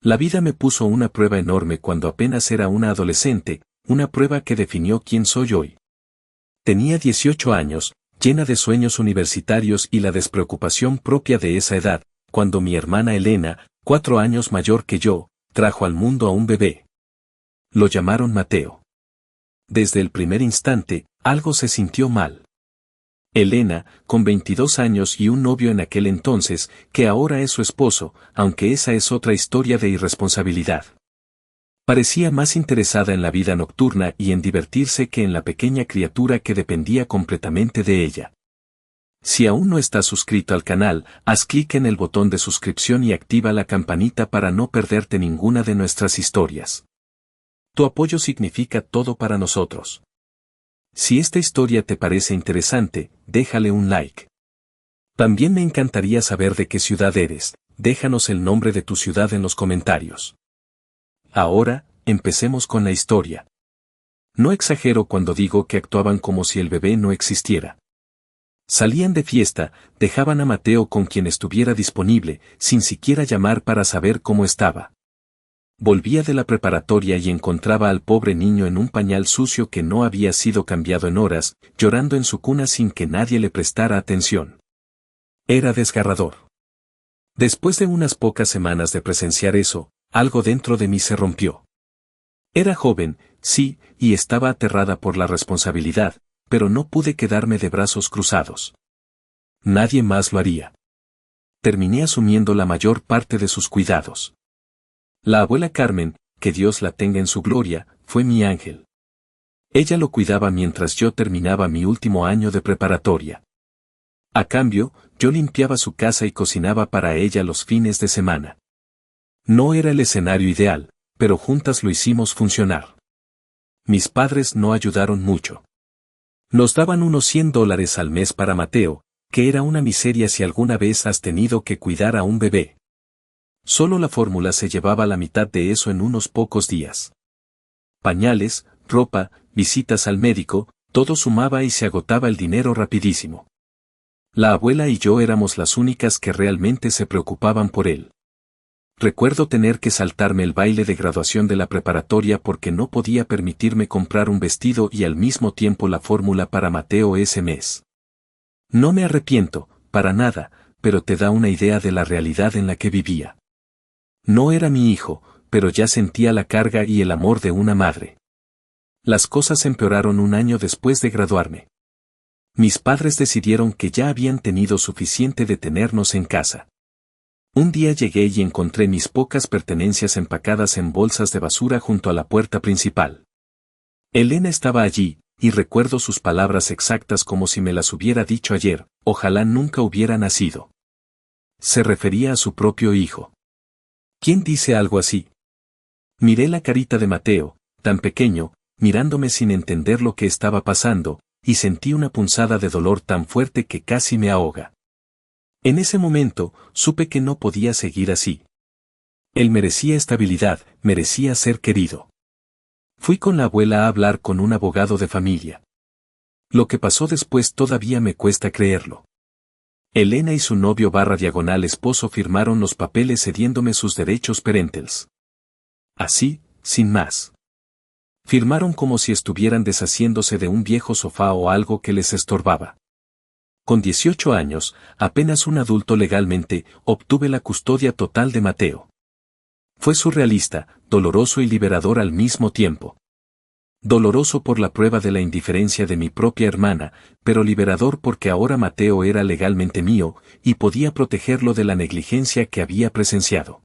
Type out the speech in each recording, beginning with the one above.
La vida me puso una prueba enorme cuando apenas era una adolescente, una prueba que definió quién soy hoy. Tenía 18 años, llena de sueños universitarios y la despreocupación propia de esa edad, cuando mi hermana Elena, 4 años mayor que yo, trajo al mundo a un bebé. Lo llamaron Mateo. Desde el primer instante, algo se sintió mal. Elena, con 22 años y un novio en aquel entonces, que ahora es su esposo, aunque esa es otra historia de irresponsabilidad. Parecía más interesada en la vida nocturna y en divertirse que en la pequeña criatura que dependía completamente de ella. Si aún no estás suscrito al canal, haz clic en el botón de suscripción y activa la campanita para no perderte ninguna de nuestras historias. Tu apoyo significa todo para nosotros. Si esta historia te parece interesante, déjale un like. También me encantaría saber de qué ciudad eres, déjanos el nombre de tu ciudad en los comentarios. Ahora, empecemos con la historia. No exagero cuando digo que actuaban como si el bebé no existiera. Salían de fiesta, dejaban a Mateo con quien estuviera disponible, sin siquiera llamar para saber cómo estaba. Volvía de la preparatoria y encontraba al pobre niño en un pañal sucio que no había sido cambiado en horas, llorando en su cuna sin que nadie le prestara atención. Era desgarrador. Después de unas pocas semanas de presenciar eso, algo dentro de mí se rompió. Era joven, sí, y estaba aterrada por la responsabilidad, pero no pude quedarme de brazos cruzados. Nadie más lo haría. Terminé asumiendo la mayor parte de sus cuidados. La abuela Carmen, que Dios la tenga en su gloria, fue mi ángel. Ella lo cuidaba mientras yo terminaba mi último año de preparatoria. A cambio, yo limpiaba su casa y cocinaba para ella los fines de semana. No era el escenario ideal, pero juntas lo hicimos funcionar. Mis padres no ayudaron mucho. Nos daban unos $100 al mes para Mateo, que era una miseria si alguna vez has tenido que cuidar a un bebé. Solo la fórmula se llevaba la mitad de eso en unos pocos días. Pañales, ropa, visitas al médico, todo sumaba y se agotaba el dinero rapidísimo. La abuela y yo éramos las únicas que realmente se preocupaban por él. Recuerdo tener que saltarme el baile de graduación de la preparatoria porque no podía permitirme comprar un vestido y al mismo tiempo la fórmula para Mateo ese mes. No me arrepiento, para nada, pero te da una idea de la realidad en la que vivía. No era mi hijo, pero ya sentía la carga y el amor de una madre. Las cosas empeoraron un año después de graduarme. Mis padres decidieron que ya habían tenido suficiente de tenernos en casa. Un día llegué y encontré mis pocas pertenencias empacadas en bolsas de basura junto a la puerta principal. Elena estaba allí, y recuerdo sus palabras exactas como si me las hubiera dicho ayer: ojalá nunca hubiera nacido. Se refería a su propio hijo. ¿Quién dice algo así? Miré la carita de Mateo, tan pequeño, mirándome sin entender lo que estaba pasando, y sentí una punzada de dolor tan fuerte que casi me ahoga. En ese momento, supe que no podía seguir así. Él merecía estabilidad, merecía ser querido. Fui con la abuela a hablar con un abogado de familia. Lo que pasó después todavía me cuesta creerlo. Elena y su novio / esposo firmaron los papeles cediéndome sus derechos parentales. Así, sin más. Firmaron como si estuvieran deshaciéndose de un viejo sofá o algo que les estorbaba. Con 18 años, apenas un adulto legalmente, obtuve la custodia total de Mateo. Fue surrealista, doloroso y liberador al mismo tiempo. Doloroso por la prueba de la indiferencia de mi propia hermana, pero liberador porque ahora Mateo era legalmente mío, y podía protegerlo de la negligencia que había presenciado.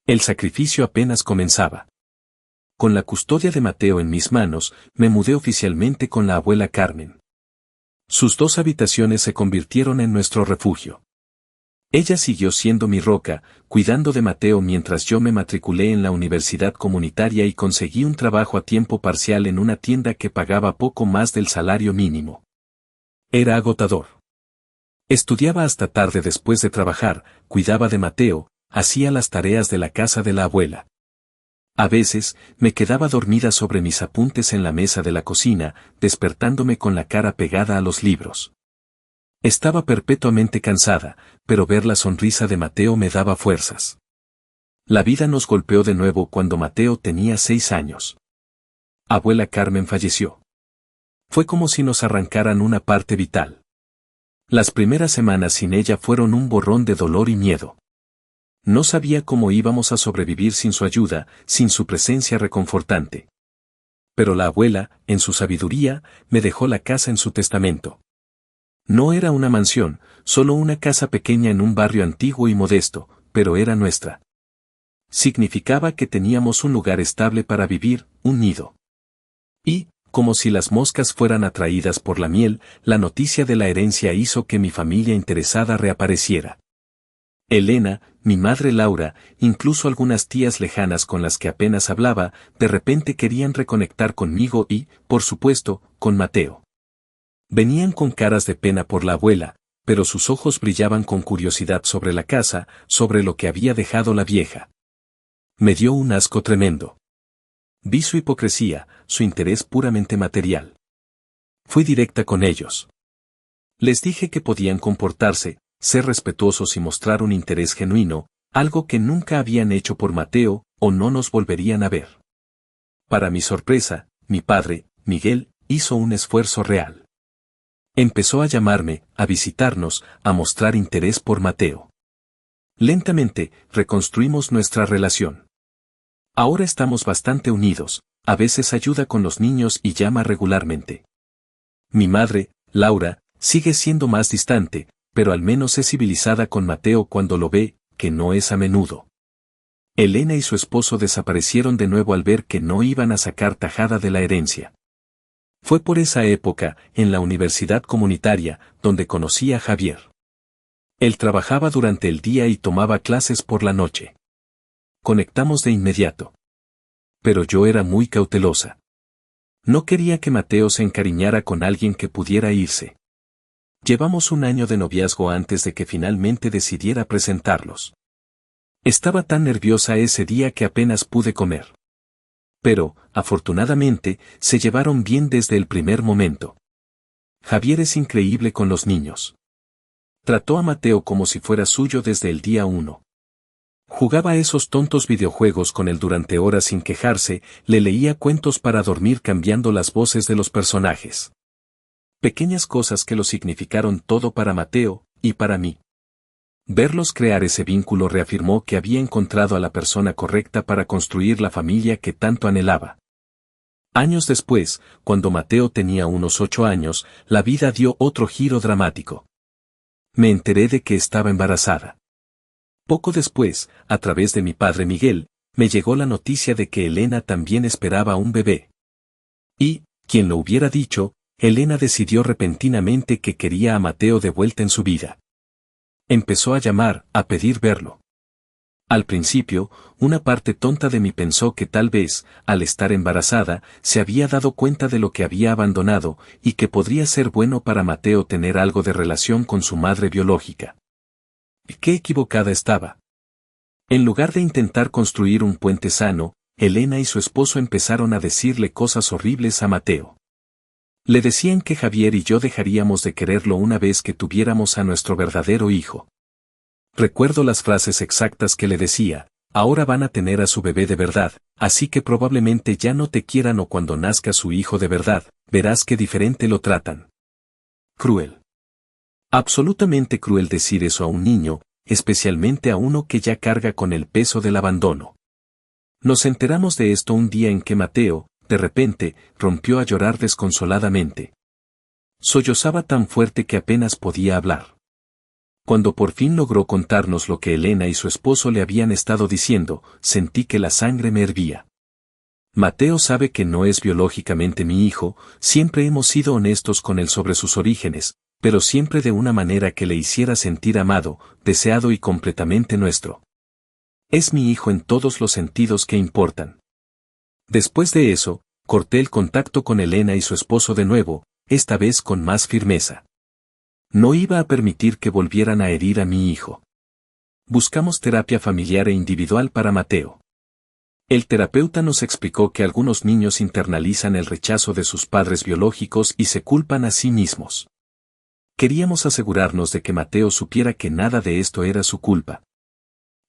El sacrificio apenas comenzaba. Con la custodia de Mateo en mis manos, me mudé oficialmente con la abuela Carmen. Sus 2 habitaciones se convirtieron en nuestro refugio. Ella siguió siendo mi roca, cuidando de Mateo mientras yo me matriculé en la universidad comunitaria y conseguí un trabajo a tiempo parcial en una tienda que pagaba poco más del salario mínimo. Era agotador. Estudiaba hasta tarde después de trabajar, cuidaba de Mateo, hacía las tareas de la casa de la abuela. A veces, me quedaba dormida sobre mis apuntes en la mesa de la cocina, despertándome con la cara pegada a los libros. Estaba perpetuamente cansada, pero ver la sonrisa de Mateo me daba fuerzas. La vida nos golpeó de nuevo cuando Mateo tenía 6 años. Abuela Carmen falleció. Fue como si nos arrancaran una parte vital. Las primeras semanas sin ella fueron un borrón de dolor y miedo. No sabía cómo íbamos a sobrevivir sin su ayuda, sin su presencia reconfortante. Pero la abuela, en su sabiduría, me dejó la casa en su testamento. No era una mansión, solo una casa pequeña en un barrio antiguo y modesto, pero era nuestra. Significaba que teníamos un lugar estable para vivir, un nido. Y, como si las moscas fueran atraídas por la miel, la noticia de la herencia hizo que mi familia interesada reapareciera. Elena, mi madre Laura, incluso algunas tías lejanas con las que apenas hablaba, de repente querían reconectar conmigo y, por supuesto, con Mateo. Venían con caras de pena por la abuela, pero sus ojos brillaban con curiosidad sobre la casa, sobre lo que había dejado la vieja. Me dio un asco tremendo. Vi su hipocresía, su interés puramente material. Fui directa con ellos. Les dije que podían comportarse, ser respetuosos y mostrar un interés genuino, algo que nunca habían hecho por Mateo, o no nos volverían a ver. Para mi sorpresa, mi padre, Miguel, hizo un esfuerzo real. Empezó a llamarme, a visitarnos, a mostrar interés por Mateo. Lentamente, reconstruimos nuestra relación. Ahora estamos bastante unidos, a veces ayuda con los niños y llama regularmente. Mi madre, Laura, sigue siendo más distante, pero al menos es civilizada con Mateo cuando lo ve, que no es a menudo. Elena y su esposo desaparecieron de nuevo al ver que no iban a sacar tajada de la herencia. Fue por esa época, en la universidad comunitaria, donde conocí a Javier. Él trabajaba durante el día y tomaba clases por la noche. Conectamos de inmediato. Pero yo era muy cautelosa. No quería que Mateo se encariñara con alguien que pudiera irse. Llevamos un año de noviazgo antes de que finalmente decidiera presentarlos. Estaba tan nerviosa ese día que apenas pude comer. Pero, afortunadamente, se llevaron bien desde el primer momento. Javier es increíble con los niños. Trató a Mateo como si fuera suyo desde el día 1. Jugaba esos tontos videojuegos con él durante horas sin quejarse, le leía cuentos para dormir cambiando las voces de los personajes. Pequeñas cosas que lo significaron todo para Mateo, y para mí. Verlos crear ese vínculo reafirmó que había encontrado a la persona correcta para construir la familia que tanto anhelaba. Años después, cuando Mateo tenía unos 8 años, la vida dio otro giro dramático. Me enteré de que estaba embarazada. Poco después, a través de mi padre Miguel, me llegó la noticia de que Elena también esperaba un bebé. Y, quien lo hubiera dicho, Elena decidió repentinamente que quería a Mateo de vuelta en su vida. Empezó a llamar, a pedir verlo. Al principio, una parte tonta de mí pensó que tal vez, al estar embarazada, se había dado cuenta de lo que había abandonado, y que podría ser bueno para Mateo tener algo de relación con su madre biológica. ¡Qué equivocada estaba! En lugar de intentar construir un puente sano, Elena y su esposo empezaron a decirle cosas horribles a Mateo. Le decían que Javier y yo dejaríamos de quererlo una vez que tuviéramos a nuestro verdadero hijo. Recuerdo las frases exactas que le decía: ahora van a tener a su bebé de verdad, así que probablemente ya no te quieran, o cuando nazca su hijo de verdad, verás qué diferente lo tratan. Cruel. Absolutamente cruel decir eso a un niño, especialmente a uno que ya carga con el peso del abandono. Nos enteramos de esto un día en que Mateo, de repente, rompió a llorar desconsoladamente. Sollozaba tan fuerte que apenas podía hablar. Cuando por fin logró contarnos lo que Elena y su esposo le habían estado diciendo, sentí que la sangre me hervía. Mateo sabe que no es biológicamente mi hijo, siempre hemos sido honestos con él sobre sus orígenes, pero siempre de una manera que le hiciera sentir amado, deseado y completamente nuestro. Es mi hijo en todos los sentidos que importan. Después de eso, corté el contacto con Elena y su esposo de nuevo, esta vez con más firmeza. No iba a permitir que volvieran a herir a mi hijo. Buscamos terapia familiar e individual para Mateo. El terapeuta nos explicó que algunos niños internalizan el rechazo de sus padres biológicos y se culpan a sí mismos. Queríamos asegurarnos de que Mateo supiera que nada de esto era su culpa.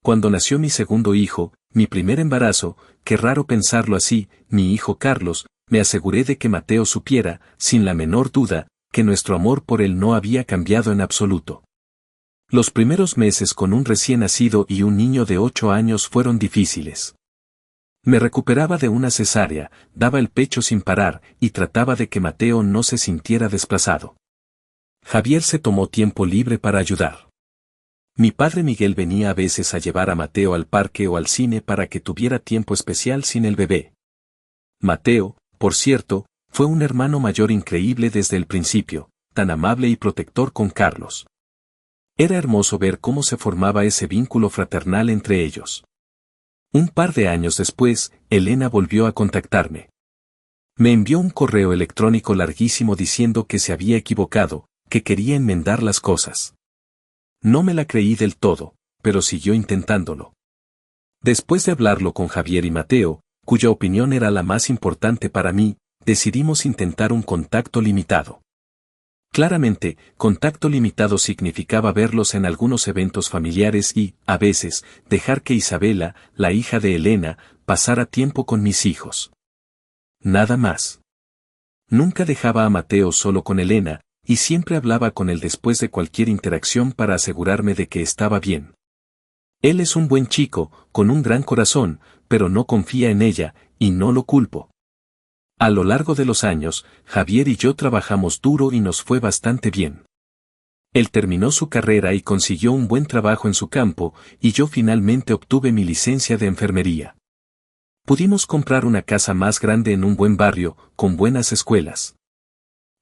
Cuando nació mi segundo hijo, mi primer embarazo, qué raro pensarlo así, mi hijo Carlos, me aseguré de que Mateo supiera, sin la menor duda, que nuestro amor por él no había cambiado en absoluto. Los primeros meses con un recién nacido y un niño de 8 años fueron difíciles. Me recuperaba de una cesárea, daba el pecho sin parar y trataba de que Mateo no se sintiera desplazado. Javier se tomó tiempo libre para ayudar. Mi padre Miguel venía a veces a llevar a Mateo al parque o al cine para que tuviera tiempo especial sin el bebé. Mateo, por cierto, fue un hermano mayor increíble desde el principio, tan amable y protector con Carlos. Era hermoso ver cómo se formaba ese vínculo fraternal entre ellos. Un par de años después, Elena volvió a contactarme. Me envió un correo electrónico larguísimo diciendo que se había equivocado, que quería enmendar las cosas. No me la creí del todo, pero siguió intentándolo. Después de hablarlo con Javier y Mateo, cuya opinión era la más importante para mí, decidimos intentar un contacto limitado. Claramente, contacto limitado significaba verlos en algunos eventos familiares y, a veces, dejar que Isabela, la hija de Elena, pasara tiempo con mis hijos. Nada más. Nunca dejaba a Mateo solo con Elena, y siempre hablaba con él después de cualquier interacción para asegurarme de que estaba bien. Él es un buen chico, con un gran corazón, pero no confía en ella, y no lo culpo. A lo largo de los años, Javier y yo trabajamos duro y nos fue bastante bien. Él terminó su carrera y consiguió un buen trabajo en su campo, y yo finalmente obtuve mi licencia de enfermería. Pudimos comprar una casa más grande en un buen barrio, con buenas escuelas.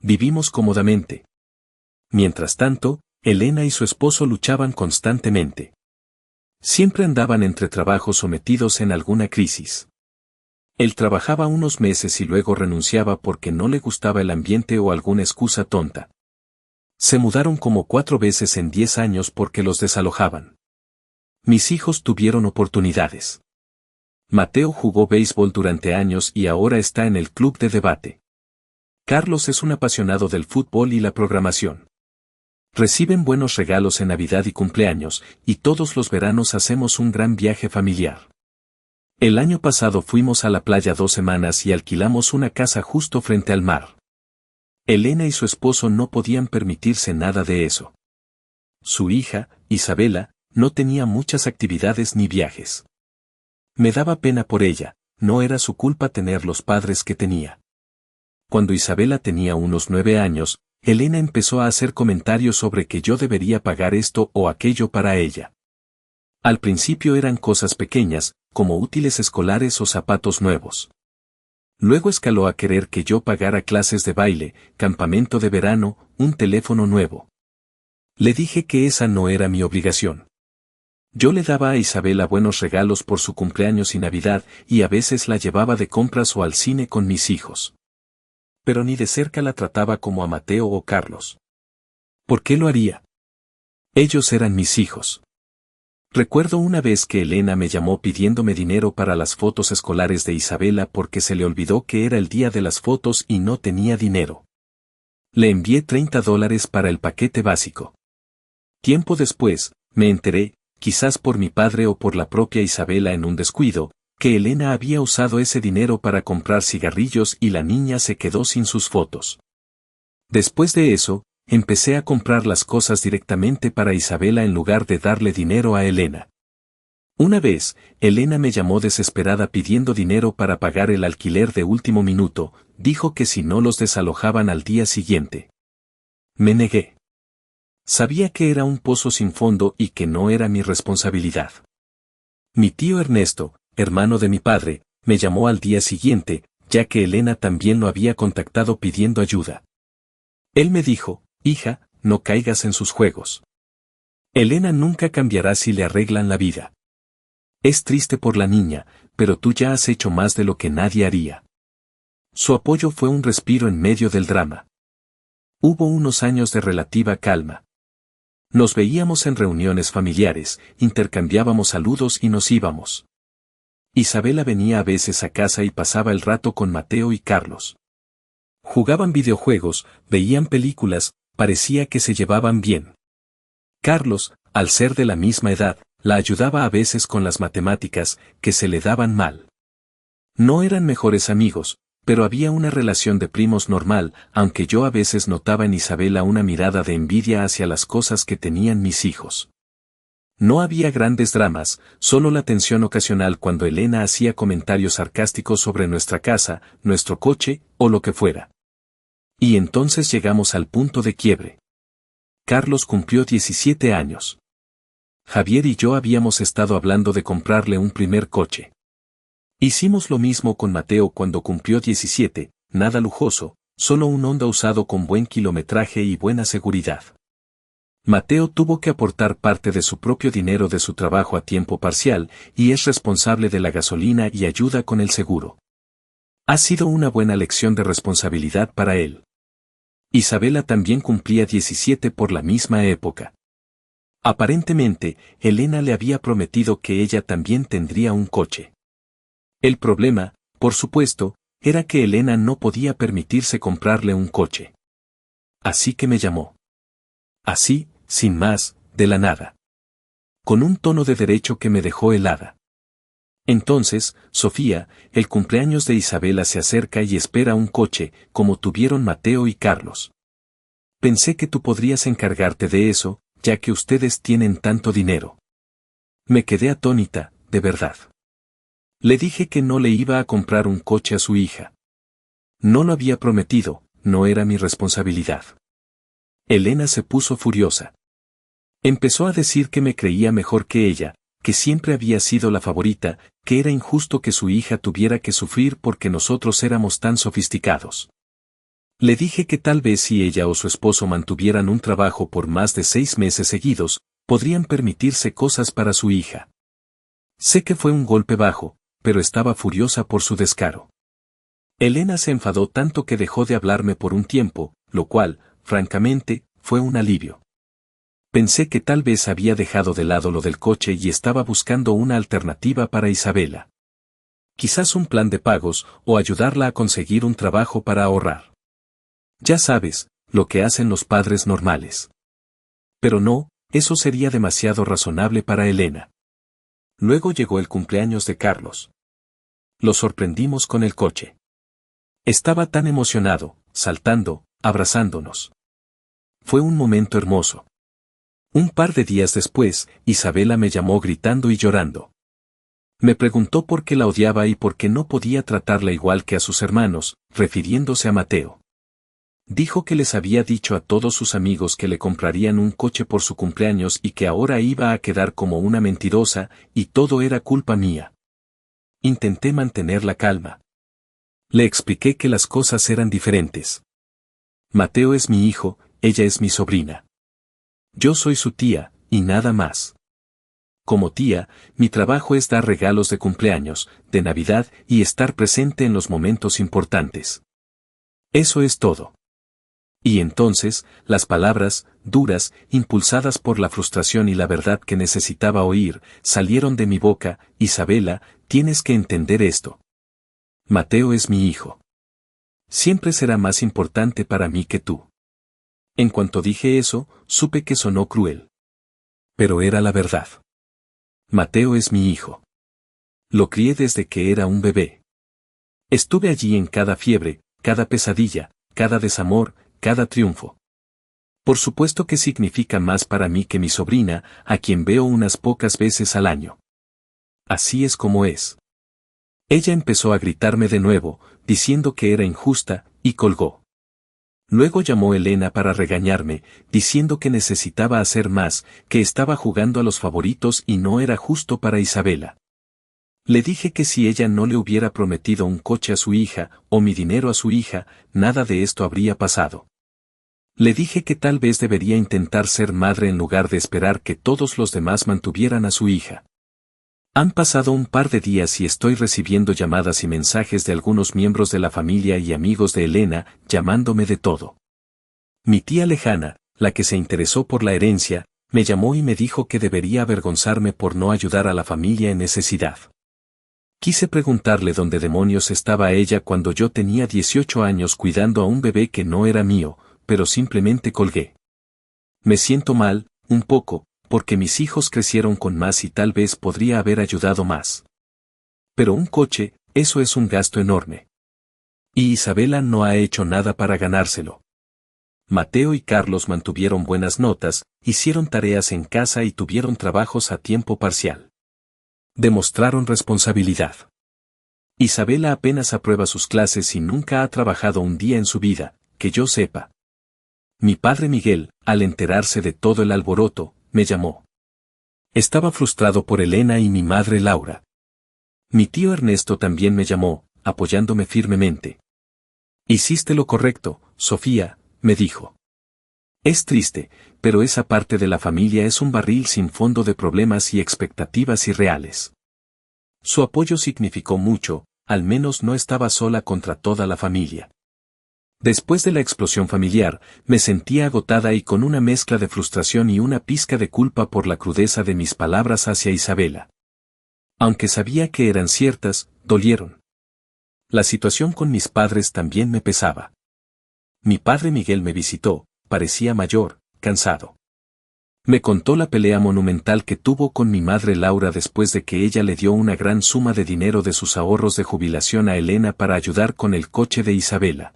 Vivimos cómodamente. Mientras tanto, Elena y su esposo luchaban constantemente. Siempre andaban entre trabajos sometidos en alguna crisis. Él trabajaba unos meses y luego renunciaba porque no le gustaba el ambiente o alguna excusa tonta. Se mudaron como 4 veces en 10 años porque los desalojaban. Mis hijos tuvieron oportunidades. Mateo jugó béisbol durante años y ahora está en el club de debate. Carlos es un apasionado del fútbol y la programación. Reciben buenos regalos en Navidad y cumpleaños, y todos los veranos hacemos un gran viaje familiar. El año pasado fuimos a la playa 2 semanas y alquilamos una casa justo frente al mar. Elena y su esposo no podían permitirse nada de eso. Su hija, Isabela, no tenía muchas actividades ni viajes. Me daba pena por ella, no era su culpa tener los padres que tenía. Cuando Isabela tenía unos 9 años, Elena empezó a hacer comentarios sobre que yo debería pagar esto o aquello para ella. Al principio eran cosas pequeñas, como útiles escolares o zapatos nuevos. Luego escaló a querer que yo pagara clases de baile, campamento de verano, un teléfono nuevo. Le dije que esa no era mi obligación. Yo le daba a Isabela buenos regalos por su cumpleaños y Navidad, y a veces la llevaba de compras o al cine con mis hijos. Pero ni de cerca la trataba como a Mateo o Carlos. ¿Por qué lo haría? Ellos eran mis hijos. Recuerdo una vez que Elena me llamó pidiéndome dinero para las fotos escolares de Isabela porque se le olvidó que era el día de las fotos y no tenía dinero. Le envié $30 para el paquete básico. Tiempo después, me enteré, quizás por mi padre o por la propia Isabela en un descuido, que Elena había usado ese dinero para comprar cigarrillos y la niña se quedó sin sus fotos. Después de eso, empecé a comprar las cosas directamente para Isabela en lugar de darle dinero a Elena. Una vez, Elena me llamó desesperada pidiendo dinero para pagar el alquiler de último minuto, dijo que si no los desalojaban al día siguiente. Me negué. Sabía que era un pozo sin fondo y que no era mi responsabilidad. Mi tío Ernesto, hermano de mi padre, me llamó al día siguiente, ya que Elena también lo había contactado pidiendo ayuda. Él me dijo, hija, no caigas en sus juegos. Elena nunca cambiará si le arreglan la vida. Es triste por la niña, pero tú ya has hecho más de lo que nadie haría. Su apoyo fue un respiro en medio del drama. Hubo unos años de relativa calma. Nos veíamos en reuniones familiares, intercambiábamos saludos y nos íbamos. Isabela venía a veces a casa y pasaba el rato con Mateo y Carlos. Jugaban videojuegos, veían películas, parecía que se llevaban bien. Carlos, al ser de la misma edad, La ayudaba a veces con las matemáticas, que se le daban mal. No eran mejores amigos, pero había una relación de primos normal, aunque yo a veces notaba en Isabela una mirada de envidia hacia las cosas que tenían mis hijos. No había grandes dramas, solo la tensión ocasional cuando Elena hacía comentarios sarcásticos sobre nuestra casa, nuestro coche, o lo que fuera. Y entonces llegamos al punto de quiebre. Carlos cumplió 17 años. Javier y yo habíamos estado hablando de comprarle un primer coche. Hicimos lo mismo con Mateo cuando cumplió 17, nada lujoso, solo un Honda usado con buen kilometraje y buena seguridad. Mateo tuvo que aportar parte de su propio dinero de su trabajo a tiempo parcial y es responsable de la gasolina y ayuda con el seguro. Ha sido una buena lección de responsabilidad para él. Isabela también cumplía 17 por la misma época. Aparentemente, Elena le había prometido que ella también tendría un coche. El problema, por supuesto, era que Elena no podía permitirse comprarle un coche. Así que me llamó. Así, sin más, de la nada. Con un tono de derecho que me dejó helada. Entonces, Sofía, el cumpleaños de Isabela se acerca y espera un coche, como tuvieron Mateo y Carlos. Pensé que tú podrías encargarte de eso, ya que ustedes tienen tanto dinero. Me quedé atónita, de verdad. Le dije que no le iba a comprar un coche a su hija. No lo había prometido, no era mi responsabilidad. Elena se puso furiosa. Empezó a decir que me creía mejor que ella, que siempre había sido la favorita, que era injusto que su hija tuviera que sufrir porque nosotros éramos tan sofisticados. Le dije que tal vez si ella o su esposo mantuvieran un trabajo por más de 6 meses seguidos, podrían permitirse cosas para su hija. Sé que fue un golpe bajo, pero estaba furiosa por su descaro. Elena se enfadó tanto que dejó de hablarme por un tiempo, lo cual, francamente, fue un alivio. Pensé que tal vez había dejado de lado lo del coche y estaba buscando una alternativa para Isabela. Quizás un plan de pagos o ayudarla a conseguir un trabajo para ahorrar. Ya sabes, lo que hacen los padres normales. Pero no, eso sería demasiado razonable para Elena. Luego llegó el cumpleaños de Carlos. Lo sorprendimos con el coche. Estaba tan emocionado, saltando, abrazándonos. Fue un momento hermoso. Un par de días después, Isabela me llamó gritando y llorando. Me preguntó por qué la odiaba y por qué no podía tratarla igual que a sus hermanos, refiriéndose a Mateo. Dijo que les había dicho a todos sus amigos que le comprarían un coche por su cumpleaños y que ahora iba a quedar como una mentirosa, y todo era culpa mía. Intenté mantener la calma. Le expliqué que las cosas eran diferentes. Mateo es mi hijo, ella es mi sobrina. Yo soy su tía, y nada más. Como tía, mi trabajo es dar regalos de cumpleaños, de Navidad y estar presente en los momentos importantes. Eso es todo. Y entonces, las palabras, duras, impulsadas por la frustración y la verdad que necesitaba oír, salieron de mi boca: Isabela, tienes que entender esto. Mateo es mi hijo. Siempre será más importante para mí que tú. En cuanto dije eso, supe que sonó cruel. Pero era la verdad. Mateo es mi hijo. Lo crié desde que era un bebé. Estuve allí en cada fiebre, cada pesadilla, cada desamor, cada triunfo. Por supuesto que significa más para mí que mi sobrina, a quien veo unas pocas veces al año. Así es como es. Ella empezó a gritarme de nuevo, diciendo que era injusta, y colgó. Luego llamó Elena para regañarme, diciendo que necesitaba hacer más, que estaba jugando a los favoritos y no era justo para Isabela. Le dije que si ella no le hubiera prometido un coche a su hija, o mi dinero a su hija, nada de esto habría pasado. Le dije que tal vez debería intentar ser madre en lugar de esperar que todos los demás mantuvieran a su hija. Han pasado un par de días y estoy recibiendo llamadas y mensajes de algunos miembros de la familia y amigos de Elena, llamándome de todo. Mi tía lejana, la que se interesó por la herencia, me llamó y me dijo que debería avergonzarme por no ayudar a la familia en necesidad. Quise preguntarle dónde demonios estaba ella cuando yo tenía 18 años cuidando a un bebé que no era mío, pero simplemente colgué. Me siento mal, un poco, porque mis hijos crecieron con más y tal vez podría haber ayudado más. Pero un coche, eso es un gasto enorme. Y Isabela no ha hecho nada para ganárselo. Mateo y Carlos mantuvieron buenas notas, hicieron tareas en casa y tuvieron trabajos a tiempo parcial. Demostraron responsabilidad. Isabela apenas aprueba sus clases y nunca ha trabajado un día en su vida, que yo sepa. Mi padre Miguel, al enterarse de todo el alboroto, me llamó. Estaba frustrado por Elena y mi madre Laura. Mi tío Ernesto también me llamó, apoyándome firmemente. Hiciste lo correcto, Sofía, me dijo. Es triste, pero esa parte de la familia es un barril sin fondo de problemas y expectativas irreales. Su apoyo significó mucho, al menos no estaba sola contra toda la familia. Después de la explosión familiar, me sentía agotada y con una mezcla de frustración y una pizca de culpa por la crudeza de mis palabras hacia Isabela. Aunque sabía que eran ciertas, dolieron. La situación con mis padres también me pesaba. Mi padre Miguel me visitó, parecía mayor, cansado. Me contó la pelea monumental que tuvo con mi madre Laura después de que ella le dio una gran suma de dinero de sus ahorros de jubilación a Elena para ayudar con el coche de Isabela.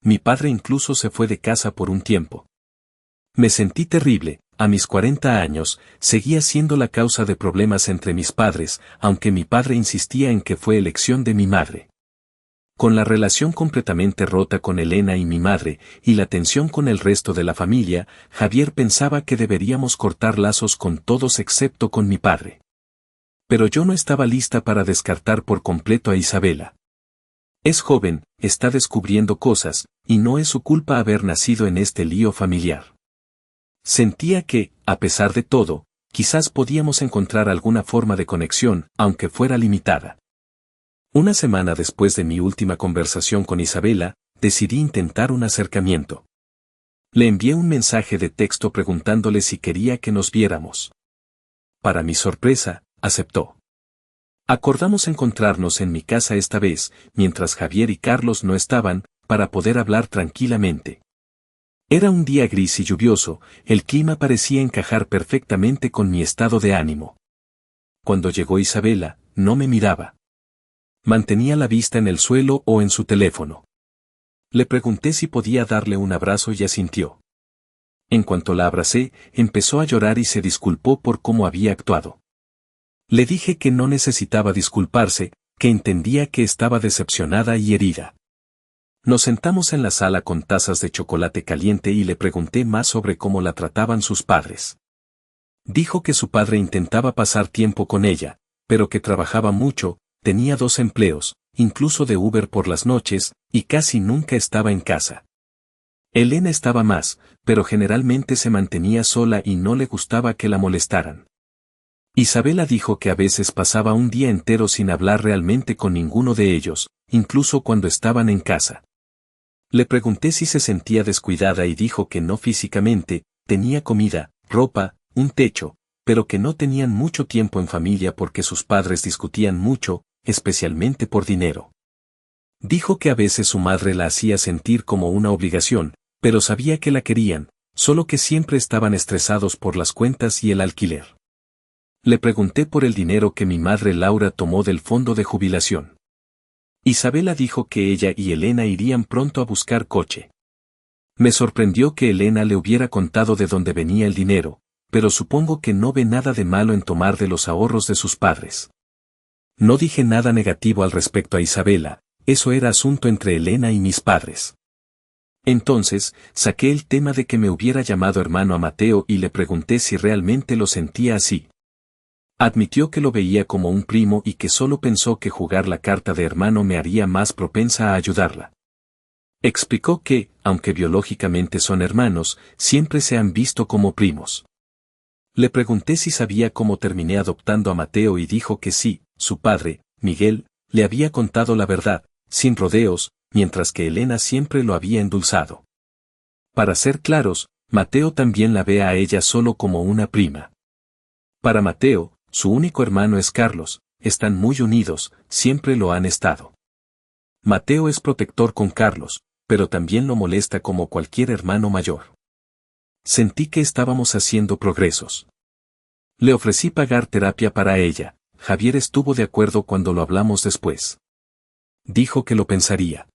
Mi padre incluso se fue de casa por un tiempo. Me sentí terrible, a mis 40 años, seguía siendo la causa de problemas entre mis padres, aunque mi padre insistía en que fue elección de mi madre. Con la relación completamente rota con Elena y mi madre, y la tensión con el resto de la familia, Javier pensaba que deberíamos cortar lazos con todos excepto con mi padre. Pero yo no estaba lista para descartar por completo a Isabela. Es joven, está descubriendo cosas, y no es su culpa haber nacido en este lío familiar. Sentía que, a pesar de todo, quizás podíamos encontrar alguna forma de conexión, aunque fuera limitada. Una semana después de mi última conversación con Isabela, decidí intentar un acercamiento. Le envié un mensaje de texto preguntándole si quería que nos viéramos. Para mi sorpresa, aceptó. Acordamos encontrarnos en mi casa esta vez, mientras Javier y Carlos no estaban, para poder hablar tranquilamente. Era un día gris y lluvioso, el clima parecía encajar perfectamente con mi estado de ánimo. Cuando llegó Isabela, no me miraba. Mantenía la vista en el suelo o en su teléfono. Le pregunté si podía darle un abrazo y asintió. En cuanto la abracé, empezó a llorar y se disculpó por cómo había actuado. Le dije que no necesitaba disculparse, que entendía que estaba decepcionada y herida. Nos sentamos en la sala con tazas de chocolate caliente y le pregunté más sobre cómo la trataban sus padres. Dijo que su padre intentaba pasar tiempo con ella, pero que trabajaba mucho, tenía 2 empleos, incluso de Uber por las noches, y casi nunca estaba en casa. Elena estaba más, pero generalmente se mantenía sola y no le gustaba que la molestaran. Isabela dijo que a veces pasaba un día entero sin hablar realmente con ninguno de ellos, incluso cuando estaban en casa. Le pregunté si se sentía descuidada y dijo que no físicamente, tenía comida, ropa, un techo, pero que no tenían mucho tiempo en familia porque sus padres discutían mucho, especialmente por dinero. Dijo que a veces su madre la hacía sentir como una obligación, pero sabía que la querían, solo que siempre estaban estresados por las cuentas y el alquiler. Le pregunté por el dinero que mi madre Laura tomó del fondo de jubilación. Isabela dijo que ella y Elena irían pronto a buscar coche. Me sorprendió que Elena le hubiera contado de dónde venía el dinero, pero supongo que no ve nada de malo en tomar de los ahorros de sus padres. No dije nada negativo al respecto a Isabela, eso era asunto entre Elena y mis padres. Entonces, saqué el tema de que me hubiera llamado hermano a Mateo y le pregunté si realmente lo sentía así. Admitió que lo veía como un primo y que solo pensó que jugar la carta de hermano me haría más propensa a ayudarla. Explicó que, aunque biológicamente son hermanos, siempre se han visto como primos. Le pregunté si sabía cómo terminé adoptando a Mateo y dijo que sí, su padre, Miguel, le había contado la verdad, sin rodeos, mientras que Elena siempre lo había endulzado. Para ser claros, Mateo también la ve a ella solo como una prima. Para Mateo, su único hermano es Carlos, están muy unidos, siempre lo han estado. Mateo es protector con Carlos, pero también lo molesta como cualquier hermano mayor. Sentí que estábamos haciendo progresos. Le ofrecí pagar terapia para ella. Javier estuvo de acuerdo cuando lo hablamos después. Dijo que lo pensaría.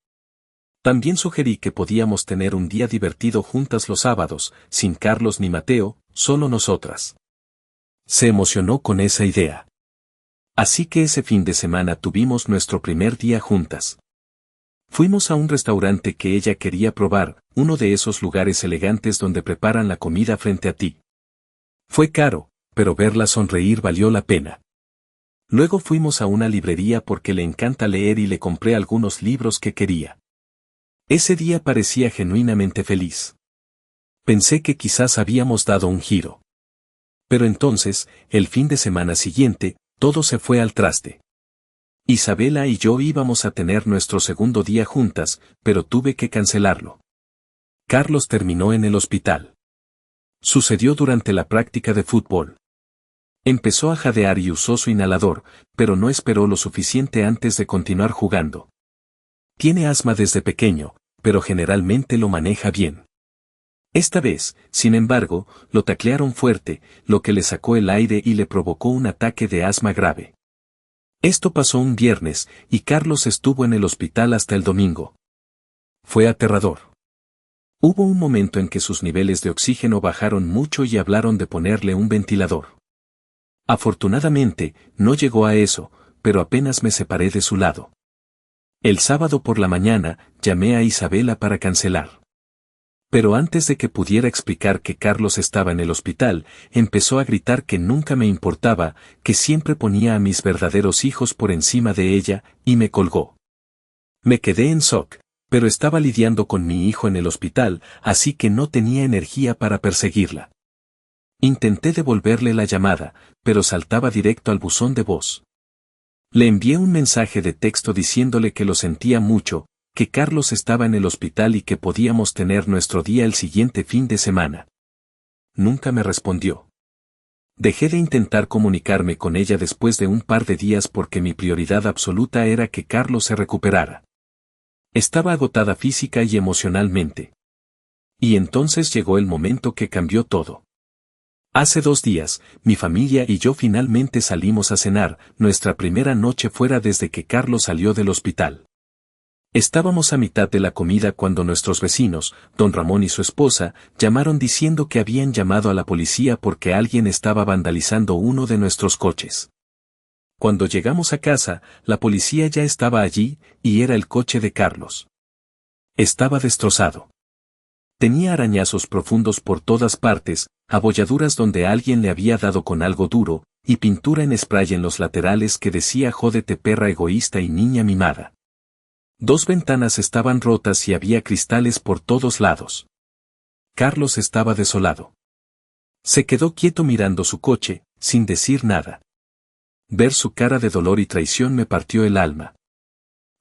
También sugerí que podíamos tener un día divertido juntas los sábados, sin Carlos ni Mateo, solo nosotras. Se emocionó con esa idea. Así que ese fin de semana tuvimos nuestro primer día juntas. Fuimos a un restaurante que ella quería probar, uno de esos lugares elegantes donde preparan la comida frente a ti. Fue caro, pero verla sonreír valió la pena. Luego fuimos a una librería porque le encanta leer y le compré algunos libros que quería. Ese día parecía genuinamente feliz. Pensé que quizás habíamos dado un giro. Pero entonces, el fin de semana siguiente, todo se fue al traste. Isabela y yo íbamos a tener nuestro segundo día juntas, pero tuve que cancelarlo. Carlos terminó en el hospital. Sucedió durante la práctica de fútbol. Empezó a jadear y usó su inhalador, pero no esperó lo suficiente antes de continuar jugando. Tiene asma desde pequeño, pero generalmente lo maneja bien. Esta vez, sin embargo, lo taclearon fuerte, lo que le sacó el aire y le provocó un ataque de asma grave. Esto pasó un viernes, y Carlos estuvo en el hospital hasta el domingo. Fue aterrador. Hubo un momento en que sus niveles de oxígeno bajaron mucho y hablaron de ponerle un ventilador. Afortunadamente, no llegó a eso, pero apenas me separé de su lado. El sábado por la mañana, llamé a Isabela para cancelar. Pero antes de que pudiera explicar que Carlos estaba en el hospital, empezó a gritar que nunca me importaba, que siempre ponía a mis verdaderos hijos por encima de ella, y me colgó. Me quedé en shock, pero estaba lidiando con mi hijo en el hospital, así que no tenía energía para perseguirla. Intenté devolverle la llamada, pero saltaba directo al buzón de voz. Le envié un mensaje de texto diciéndole que lo sentía mucho, que Carlos estaba en el hospital y que podíamos tener nuestro día el siguiente fin de semana. Nunca me respondió. Dejé de intentar comunicarme con ella después de un par de días porque mi prioridad absoluta era que Carlos se recuperara. Estaba agotada física y emocionalmente. Y entonces llegó el momento que cambió todo. Hace 2 días, mi familia y yo finalmente salimos a cenar, nuestra primera noche fuera desde que Carlos salió del hospital. Estábamos a mitad de la comida cuando nuestros vecinos, don Ramón y su esposa, llamaron diciendo que habían llamado a la policía porque alguien estaba vandalizando uno de nuestros coches. Cuando llegamos a casa, la policía ya estaba allí, y era el coche de Carlos. Estaba destrozado. Tenía arañazos profundos por todas partes, abolladuras donde alguien le había dado con algo duro, y pintura en spray en los laterales que decía jódete perra egoísta y niña mimada. 2 ventanas estaban rotas y había cristales por todos lados. Carlos estaba desolado. Se quedó quieto mirando su coche, sin decir nada. Ver su cara de dolor y traición me partió el alma.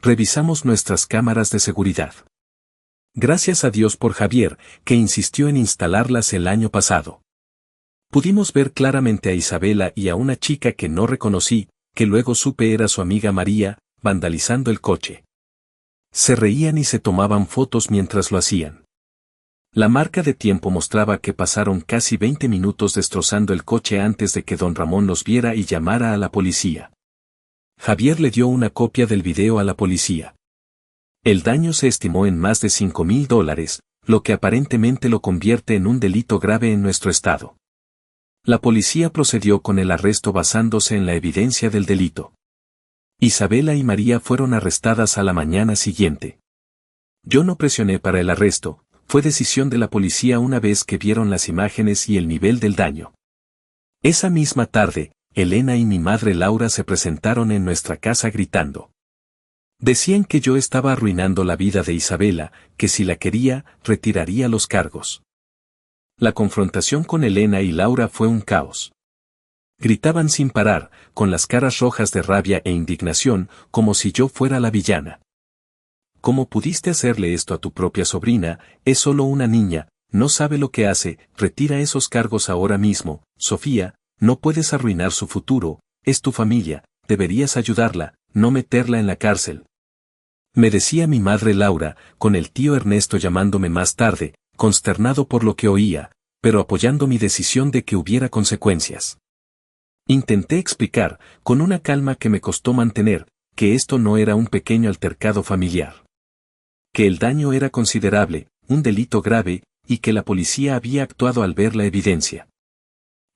Revisamos nuestras cámaras de seguridad. Gracias a Dios por Javier, que insistió en instalarlas el año pasado. Pudimos ver claramente a Isabela y a una chica que no reconocí, que luego supe era su amiga María, vandalizando el coche. Se reían y se tomaban fotos mientras lo hacían. La marca de tiempo mostraba que pasaron casi 20 minutos destrozando el coche antes de que don Ramón los viera y llamara a la policía. Javier le dio una copia del video a la policía. El daño se estimó en más de $5,000, lo que aparentemente lo convierte en un delito grave en nuestro estado. La policía procedió con el arresto basándose en la evidencia del delito. Isabela y María fueron arrestadas a la mañana siguiente. Yo no presioné para el arresto, fue decisión de la policía una vez que vieron las imágenes y el nivel del daño. Esa misma tarde, Elena y mi madre Laura se presentaron en nuestra casa gritando. Decían que yo estaba arruinando la vida de Isabela, que si la quería, retiraría los cargos. La confrontación con Elena y Laura fue un caos. Gritaban sin parar, con las caras rojas de rabia e indignación, como si yo fuera la villana. ¿Cómo pudiste hacerle esto a tu propia sobrina? Es solo una niña, no sabe lo que hace, retira esos cargos ahora mismo, Sofía, no puedes arruinar su futuro, es tu familia, deberías ayudarla, no meterla en la cárcel. Me decía mi madre Laura, con el tío Ernesto llamándome más tarde, consternado por lo que oía, pero apoyando mi decisión de que hubiera consecuencias. Intenté explicar, con una calma que me costó mantener, que esto no era un pequeño altercado familiar. Que el daño era considerable, un delito grave, y que la policía había actuado al ver la evidencia.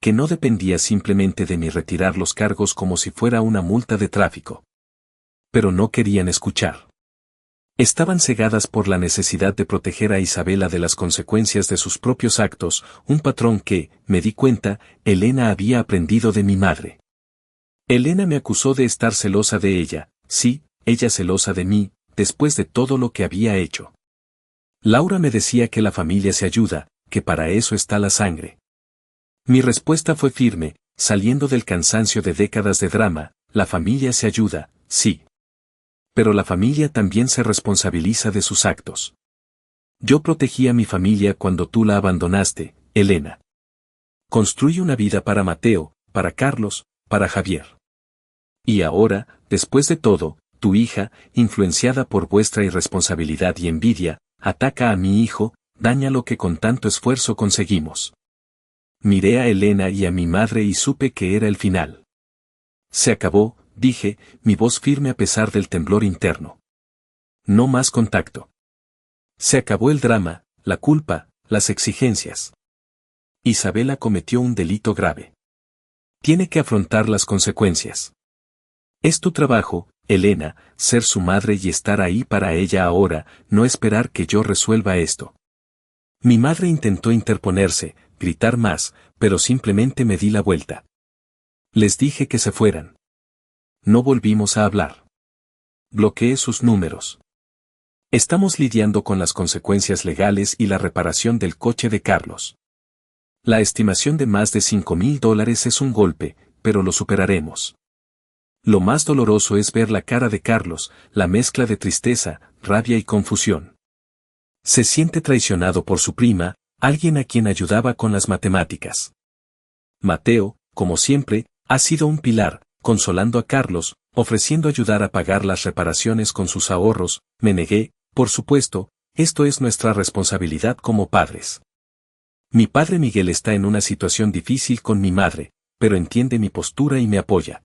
Que no dependía simplemente de mí retirar los cargos como si fuera una multa de tráfico. Pero no querían escuchar. Estaban cegadas por la necesidad de proteger a Isabela de las consecuencias de sus propios actos, un patrón que, me di cuenta, Elena había aprendido de mi madre. Elena me acusó de estar celosa de ella, sí, ella celosa de mí, después de todo lo que había hecho. Laura me decía que la familia se ayuda, que para eso está la sangre. Mi respuesta fue firme, saliendo del cansancio de décadas de drama, la familia se ayuda, sí. Pero la familia también se responsabiliza de sus actos. Yo protegí a mi familia cuando tú la abandonaste, Elena. Construí una vida para Mateo, para Carlos, para Javier. Y ahora, después de todo, tu hija, influenciada por vuestra irresponsabilidad y envidia, ataca a mi hijo, daña lo que con tanto esfuerzo conseguimos. Miré a Elena y a mi madre y supe que era el final. Se acabó, dije, mi voz firme a pesar del temblor interno. No más contacto. Se acabó el drama, la culpa, las exigencias. Isabela cometió un delito grave. Tiene que afrontar las consecuencias. Es tu trabajo, Elena, ser su madre y estar ahí para ella ahora, no esperar que yo resuelva esto. Mi madre intentó interponerse, gritar más, pero simplemente me di la vuelta. Les dije que se fueran. No volvimos a hablar. Bloqueé sus números. Estamos lidiando con las consecuencias legales y la reparación del coche de Carlos. La estimación de más de $5,000 es un golpe, pero lo superaremos. Lo más doloroso es ver la cara de Carlos, la mezcla de tristeza, rabia y confusión. Se siente traicionado por su prima, alguien a quien ayudaba con las matemáticas. Mateo, como siempre, ha sido un pilar, consolando a Carlos, ofreciendo ayudar a pagar las reparaciones con sus ahorros. Me negué, por supuesto, esto es nuestra responsabilidad como padres. Mi padre Miguel está en una situación difícil con mi madre, pero entiende mi postura y me apoya.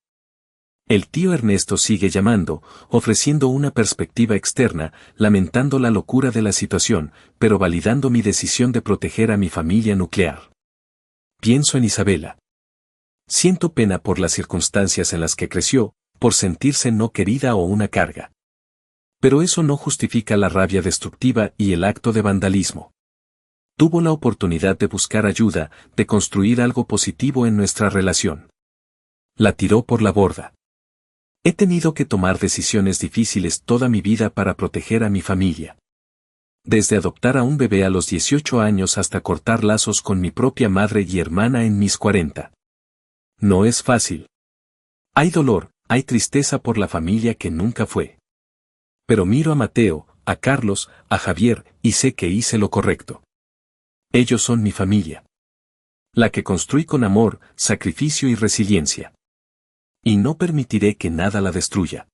El tío Ernesto sigue llamando, ofreciendo una perspectiva externa, lamentando la locura de la situación, pero validando mi decisión de proteger a mi familia nuclear. Pienso en Isabela. Siento pena por las circunstancias en las que creció, por sentirse no querida o una carga. Pero eso no justifica la rabia destructiva y el acto de vandalismo. Tuvo la oportunidad de buscar ayuda, de construir algo positivo en nuestra relación. La tiró por la borda. He tenido que tomar decisiones difíciles toda mi vida para proteger a mi familia. Desde adoptar a un bebé a los 18 años hasta cortar lazos con mi propia madre y hermana en mis 40. No es fácil. Hay dolor, hay tristeza por la familia que nunca fue. Pero miro a Mateo, a Carlos, a Javier, y sé que hice lo correcto. Ellos son mi familia. La que construí con amor, sacrificio y resiliencia. Y no permitiré que nada la destruya.